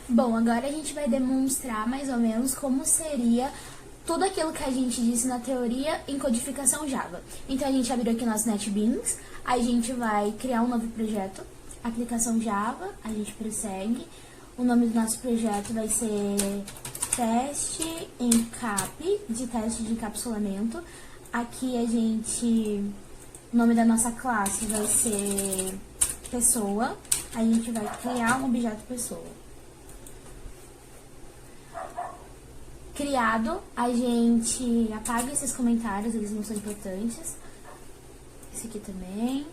Bom, agora a gente vai demonstrar mais ou menos como seria tudo aquilo que a gente disse na teoria em codificação Java. Então a gente abriu aqui nosso NetBeans, a gente vai criar um novo projeto, aplicação Java, a gente prossegue. O nome do nosso projeto vai ser teste encap, de teste de encapsulamento. Aqui o nome da nossa classe vai ser pessoa, a gente vai criar um objeto pessoa. Criado, a gente apaga esses comentários, eles não são importantes. Esse aqui também.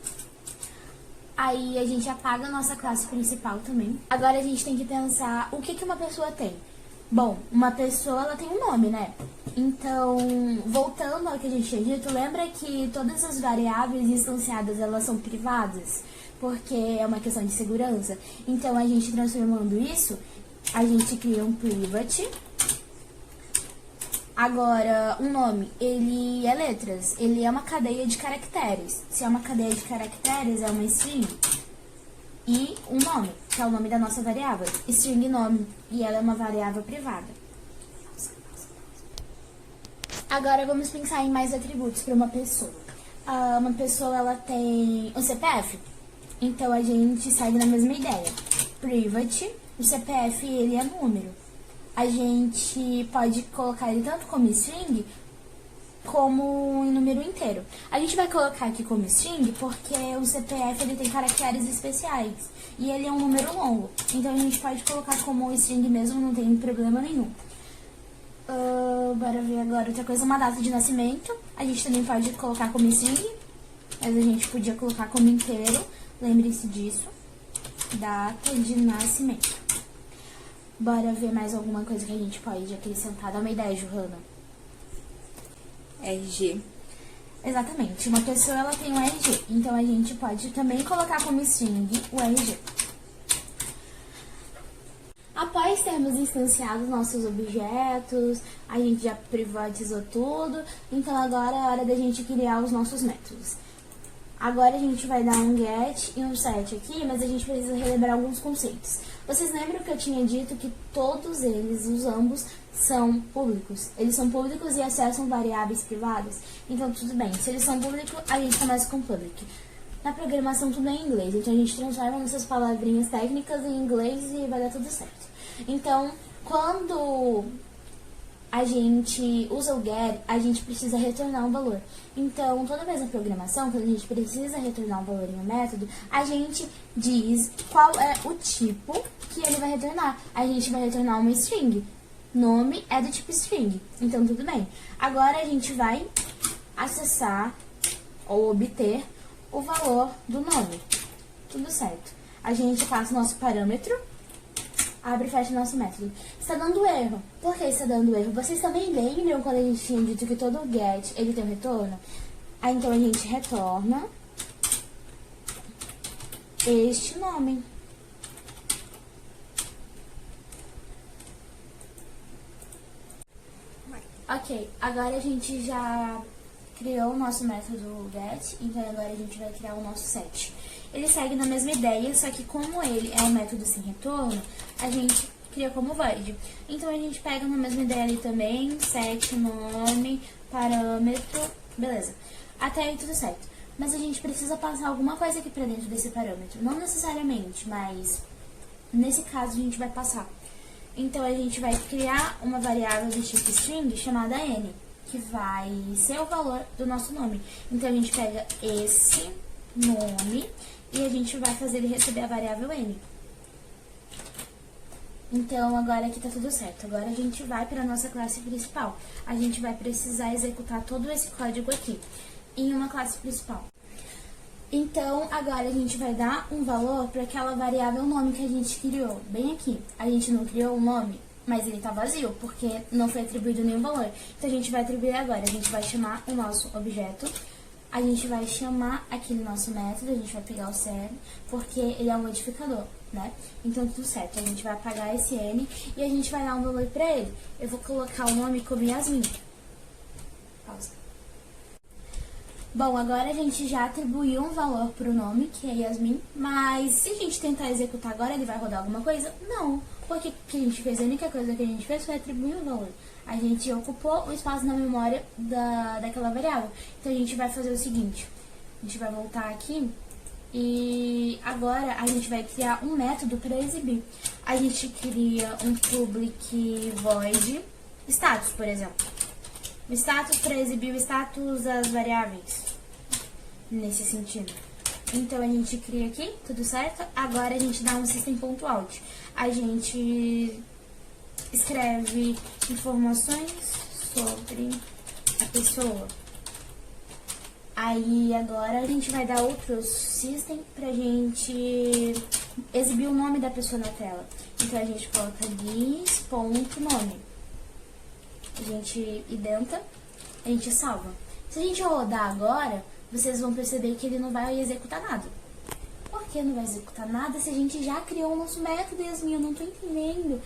Aí a gente apaga a nossa classe principal também. Agora a gente tem que pensar o que uma pessoa tem. Bom, uma pessoa ela tem um nome, né? Então, voltando ao que a gente tinha dito, lembra que todas as variáveis instanciadas elas são privadas? Porque é uma questão de segurança. Então, a gente transformando isso, a gente cria um private. Agora, um nome, ele é letras, ele é uma cadeia de caracteres. Se é uma cadeia de caracteres, é uma string. E um nome, que é o nome da nossa variável. String nome, e ela é uma variável privada. Agora, vamos pensar em mais atributos para uma pessoa. Uma pessoa, ela tem um CPF, então a gente segue na mesma ideia. Private, o CPF, ele é número. A gente pode colocar ele tanto como string, como em número inteiro. A gente vai colocar aqui como string porque o CPF ele tem caracteres especiais e ele é um número longo. Então a gente pode colocar como string mesmo, não tem problema nenhum. Bora ver agora outra coisa, uma data de nascimento. A gente também pode colocar como string, mas a gente podia colocar como inteiro. Lembre-se disso. Data de nascimento. Bora ver mais alguma coisa que a gente pode acrescentar. Dá uma ideia, Johanna. RG. Exatamente. Uma pessoa, ela tem um RG. Então, a gente pode também colocar como string o RG. Após termos instanciado nossos objetos, a gente já privatizou tudo. Então, agora é a hora da gente criar os nossos métodos. Agora a gente vai dar um get e um set aqui, mas a gente precisa relembrar alguns conceitos. Vocês lembram que eu tinha dito que todos eles, os ambos, são públicos? Eles são públicos e acessam variáveis privadas? Então, tudo bem. Se eles são públicos, a gente começa com public. Na programação, tudo é em inglês. Então, a gente transforma essas palavrinhas técnicas em inglês e vai dar tudo certo. Então, quando a gente usa o get, a gente precisa retornar um valor. Então, toda vez na programação, quando a gente precisa retornar um valor em um método, a gente diz qual é o tipo que ele vai retornar. A gente vai retornar uma string. Nome é do tipo string. Então, tudo bem. Agora, a gente vai acessar ou obter o valor do nome. Tudo certo. A gente passa o nosso parâmetro, abre e fecha o nosso método. Está dando erro. Por que está dando erro? Vocês também lembram quando a gente tinha dito que todo get ele tem um retorno? Aí, então, a gente retorna este nome. Ok, agora a gente já criou o nosso método get, então agora a gente vai criar o nosso set. Ele segue na mesma ideia, só que como ele é um método sem retorno, a gente cria como void. Então a gente pega na mesma ideia ali também, set, nome, parâmetro, beleza. Até aí tudo certo. Mas a gente precisa passar alguma coisa aqui pra dentro desse parâmetro. Não necessariamente, mas nesse caso a gente vai passar. Então a gente vai criar uma variável do tipo string chamada n, que vai ser o valor do nosso nome. Então a gente pega esse nome e a gente vai fazer ele receber a variável n. Então, agora aqui tá tudo certo. Agora a gente vai para a nossa classe principal. A gente vai precisar executar todo esse código aqui em uma classe principal. Então, agora a gente vai dar um valor para aquela variável nome que a gente criou. Bem aqui. A gente não criou o nome, mas ele tá vazio, porque não foi atribuído nenhum valor. Então, a gente vai atribuir agora. A gente vai chamar o nosso objeto. A gente vai chamar aqui no nosso método, a gente vai pegar o CN, porque ele é um modificador, né? Então, tudo certo. A gente vai apagar esse N e a gente vai dar um valor pra ele. Eu vou colocar o nome como Yasmin. Pausa. Bom, agora a gente já atribuiu um valor para o nome, que é Yasmin, mas se a gente tentar executar agora, ele vai rodar alguma coisa? Não, porque o que a gente fez, a única coisa que a gente fez foi atribuir um valor. A gente ocupou o espaço na memória daquela variável. Então a gente vai fazer o seguinte, a gente vai voltar aqui e agora a gente vai criar um método para exibir. A gente cria um public void status, por exemplo. O status para exibir o status das variáveis, nesse sentido. Então, a gente cria aqui, tudo certo? Agora, a gente dá um system.out. A gente escreve informações sobre a pessoa. Aí, agora, a gente vai dar outro system pra gente exibir o nome da pessoa na tela. Então, a gente coloca this.nome. A gente identa, a gente salva. Se a gente rodar agora, vocês vão perceber que ele não vai executar nada. Por que não vai executar nada se a gente já criou o nosso método, Yasmin? Eu não tô entendendo.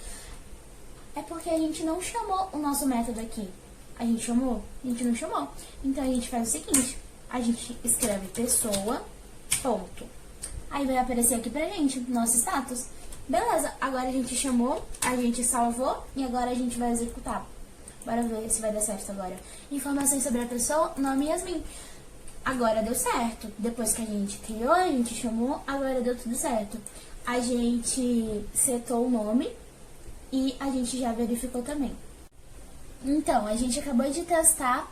É porque a gente não chamou o nosso método aqui. A gente chamou? A gente não chamou. Então a gente faz o seguinte, a gente escreve pessoa, ponto. Aí vai aparecer aqui pra gente, nosso status. Beleza, agora a gente chamou, a gente salvou e agora a gente vai executar. Bora ver se vai dar certo agora. Informações sobre a pessoa, nome Yasmin. Agora deu certo. Depois que a gente criou, a gente chamou, agora deu tudo certo. A gente setou o nome e a gente já verificou também. Então, a gente acabou de testar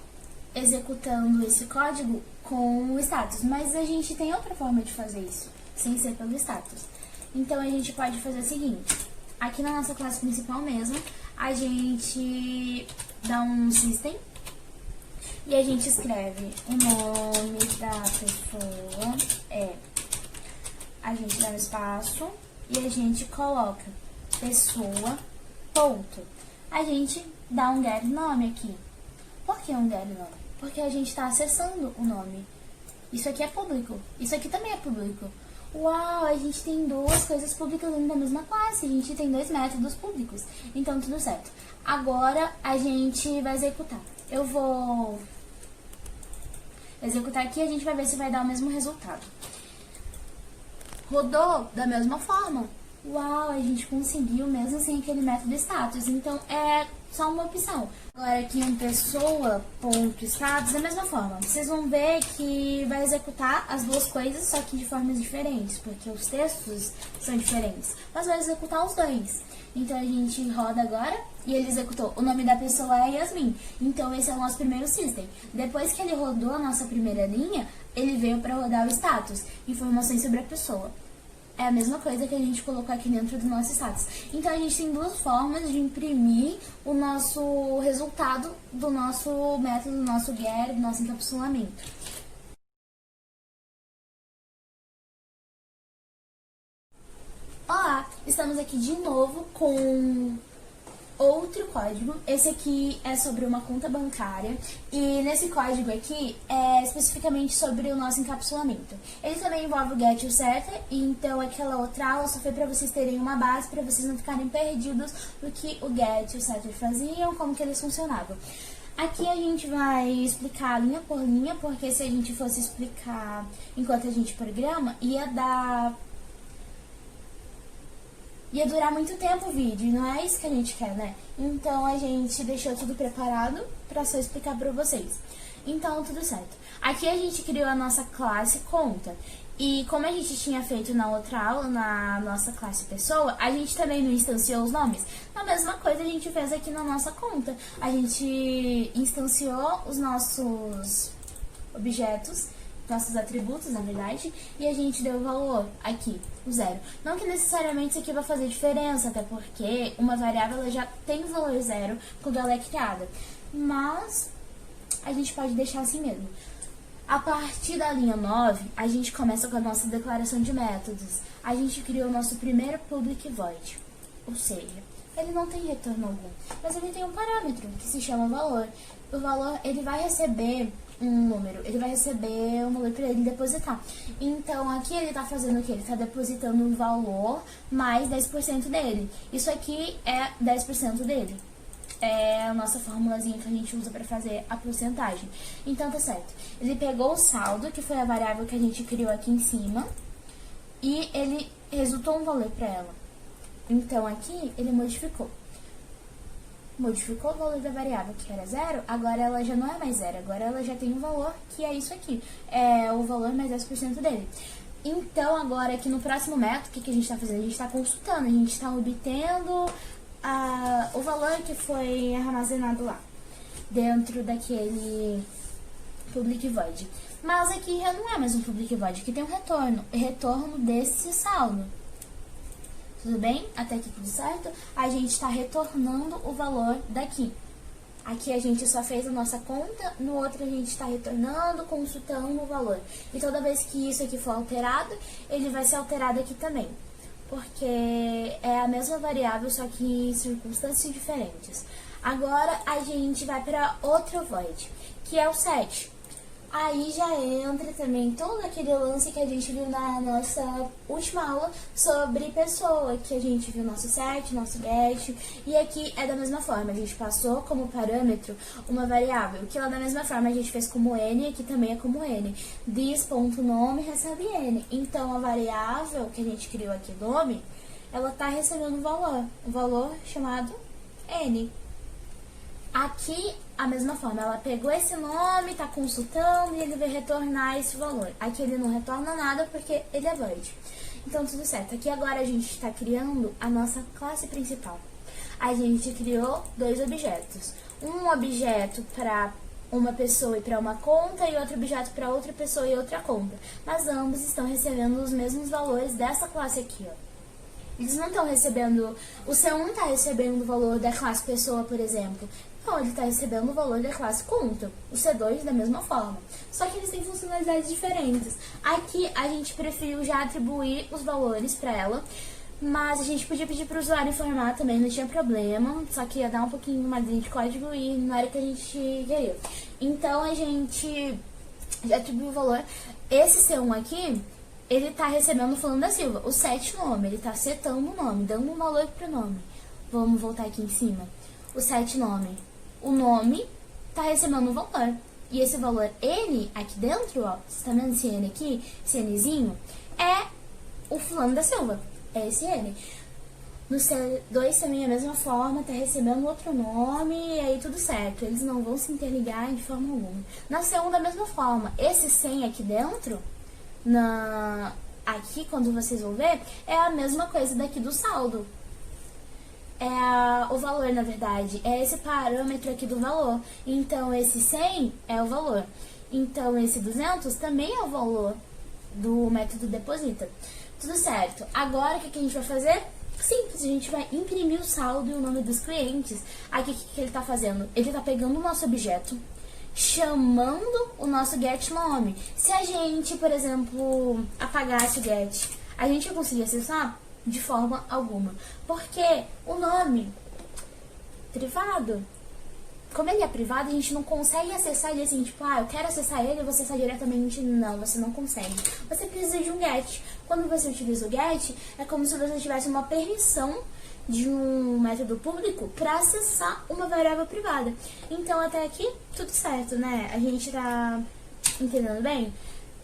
executando esse código com o status, mas a gente tem outra forma de fazer isso, sem ser pelo status. Então, a gente pode fazer o seguinte. Aqui na nossa classe principal mesmo, a gente dá um system e a gente escreve o nome da pessoa, a gente dá um espaço e a gente coloca pessoa, ponto. A gente dá um get nome aqui. Por que um get nome? Porque a gente está acessando o nome. Isso aqui é público, isso aqui também é público. Uau, a gente tem duas coisas públicas dentro da mesma classe, a gente tem dois métodos públicos, então tudo certo. Agora a gente vai executar. Eu vou executar aqui e a gente vai ver se vai dar o mesmo resultado. Rodou da mesma forma. Uau, a gente conseguiu mesmo sem aquele método status, então é só uma opção. Agora aqui em pessoa.status, da mesma forma. Vocês vão ver que vai executar as duas coisas, só que de formas diferentes, porque os textos são diferentes. Mas vai executar os dois. Então a gente roda agora e ele executou. O nome da pessoa é Yasmin. Então esse é o nosso primeiro system. Depois que ele rodou a nossa primeira linha, ele veio para rodar o status, informações sobre a pessoa. É a mesma coisa que a gente colocou aqui dentro do nosso status. Então, a gente tem duas formas de imprimir o nosso resultado do nosso método, do nosso get, do nosso encapsulamento. Olá, estamos aqui de novo com outro código. Esse aqui é sobre uma conta bancária e nesse código aqui é especificamente sobre o nosso encapsulamento. Ele também envolve o get e o setter, então aquela outra aula só foi para vocês terem uma base, para vocês não ficarem perdidos do que o get e o setter faziam, como que eles funcionavam. Aqui a gente vai explicar linha por linha, porque se a gente fosse explicar enquanto a gente programa, ia durar muito tempo o vídeo, e não é isso que a gente quer, né? Então, a gente deixou tudo preparado pra só explicar pra vocês. Então, tudo certo. Aqui a gente criou a nossa classe conta. E como a gente tinha feito na outra aula, na nossa classe pessoa, a gente também não instanciou os nomes. A mesma coisa a gente fez aqui na nossa conta. A gente instanciou os nossos objetos, nossos atributos, na verdade, e a gente deu o valor aqui, o 0. Não que necessariamente isso aqui vai fazer diferença, até porque uma variável ela já tem o valor 0 quando ela é criada, mas a gente pode deixar assim mesmo. A partir da linha 9, a gente começa com a nossa declaração de métodos. A gente criou o nosso primeiro public void, ou seja, ele não tem retorno algum, mas ele tem um parâmetro que se chama valor. O valor, ele vai receber um número, ele vai receber um número para ele depositar. Então, aqui ele está fazendo o que? Ele está depositando um valor mais 10% dele. Isso aqui é 10% dele. é a nossa formulazinha que a gente usa para fazer a porcentagem. Então, tá certo. Ele pegou o saldo, que foi a variável que a gente criou aqui em cima, e ele resultou um valor para ela. Então, aqui, ele modificou o valor da variável, que era 0, agora ela já não é mais 0, agora ela já tem um valor que é isso aqui, é o valor mais 10% dele. Então, agora aqui no próximo método, o que a gente está fazendo? A gente está consultando, a gente está obtendo o valor que foi armazenado lá, dentro daquele public void. Mas aqui já não é mais um public void, aqui tem um retorno desse saldo. Tudo bem? Até aqui tudo certo? A gente está retornando o valor daqui. Aqui a gente só fez a nossa conta, no outro a gente está retornando, consultando o valor. E toda vez que isso aqui for alterado, ele vai ser alterado aqui também. Porque é a mesma variável, só que em circunstâncias diferentes. Agora a gente vai para outro void, que é o set. Aí já entra também todo aquele lance que a gente viu na nossa última aula sobre pessoa, que a gente viu nosso set, nosso get, e aqui é da mesma forma, a gente passou como parâmetro uma variável, que lá da mesma forma a gente fez como n, aqui também é como n. This.nome recebe n, então a variável que a gente criou aqui, nome, ela está recebendo um valor chamado n. Aqui, a mesma forma, ela pegou esse nome, está consultando e ele vai retornar esse valor. Aqui ele não retorna nada porque ele é void. Então, tudo certo. Aqui agora a gente está criando a nossa classe principal. A gente criou 2 objetos. Um objeto para uma pessoa e para uma conta e outro objeto para outra pessoa e outra conta. Mas ambos estão recebendo os mesmos valores dessa classe aqui, ó. Eles não estão recebendo... O C1 está recebendo o valor da classe pessoa, por exemplo. Não, ele está recebendo o valor da classe conta. O C2 da mesma forma. Só que eles têm funcionalidades diferentes. Aqui a gente preferiu já atribuir os valores para ela. Mas a gente podia pedir para o usuário informar também, não tinha problema. Só que ia dar um pouquinho mais de código e não era o que a gente queria. Então a gente já atribuiu o valor. Esse C1 aqui... ele está recebendo falando da Silva, o set nome, ele está setando o nome, dando um valor para o nome. Vamos voltar aqui em cima. O set nome. O nome está recebendo um valor. E esse valor N aqui dentro, ó, você está vendo esse N aqui, esse Nzinho, é o fulano da Silva. É esse N. No C2 também é a mesma forma, está recebendo outro nome e aí tudo certo. Eles não vão se interligar de forma alguma. Na C1 da mesma forma. Esse 100 aqui dentro... aqui, quando vocês vão ver, é a mesma coisa daqui do saldo. O valor, na verdade, é esse parâmetro aqui do valor. Então, esse 100 é o valor. Então, esse 200 também é o valor do método deposita. Tudo certo. Agora, o que a gente vai fazer? Simples, a gente vai imprimir o saldo e o nome dos clientes. Aqui, o que ele está fazendo? Ele está pegando o nosso objeto, chamando o nosso get nome. Se a gente, por exemplo, apagasse o get, a gente ia conseguir acessar? De forma alguma. Porque o nome privado, como ele é privado, a gente não consegue acessar ele assim, tipo, eu quero acessar ele, eu vou acessar diretamente. Não, você não consegue. Você precisa de um get. Quando você utiliza o get, é como se você tivesse uma permissão de um método público para acessar uma variável privada. Então, até aqui, tudo certo, né? A gente tá entendendo bem?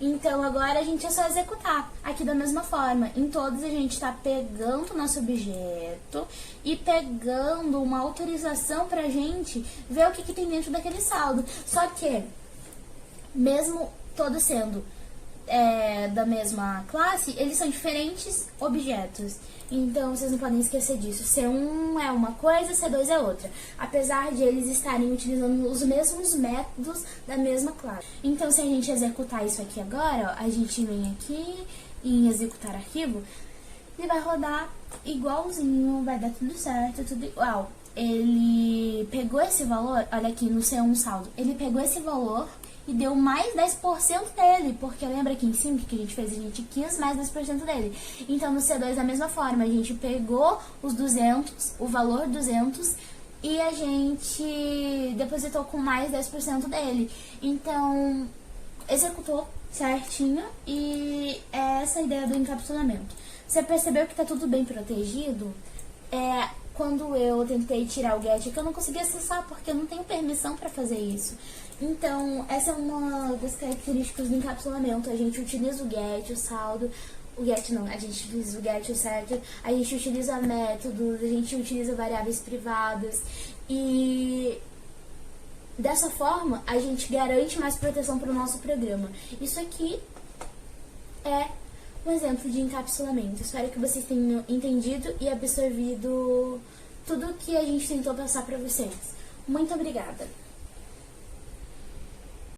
Então, agora a gente é só executar. Aqui da mesma forma, em todos a gente está pegando o nosso objeto e pegando uma autorização pra gente ver o que tem dentro daquele saldo. Só que, mesmo todos sendo da mesma classe, eles são diferentes objetos. Então, vocês não podem esquecer disso. C1 é uma coisa, C2 é outra. Apesar de eles estarem utilizando os mesmos métodos da mesma classe. Então, se a gente executar isso aqui agora, ó, a gente vem aqui em executar arquivo, ele vai rodar igualzinho, vai dar tudo certo, tudo igual. Ele pegou esse valor, olha aqui no C1 saldo, ele pegou esse valor e deu mais 10% dele, porque lembra aqui em cima que a gente fez? A gente quis mais 10% dele. Então, no C2, da mesma forma, a gente pegou os 200, o valor 200, e a gente depositou com mais 10% dele. Então, executou certinho e é essa a ideia do encapsulamento. Você percebeu que está tudo bem protegido? quando eu tentei tirar o GET, que eu não consegui acessar porque eu não tenho permissão para fazer isso. Então, essa é uma das características do encapsulamento. A gente utiliza o GET, o saldo, o GET não, a gente utiliza o GET, o set, a gente utiliza métodos, a gente utiliza variáveis privadas e dessa forma a gente garante mais proteção para o nosso programa. Isso aqui é um exemplo de encapsulamento. Espero que vocês tenham entendido e absorvido tudo que a gente tentou passar para vocês. Muito obrigada!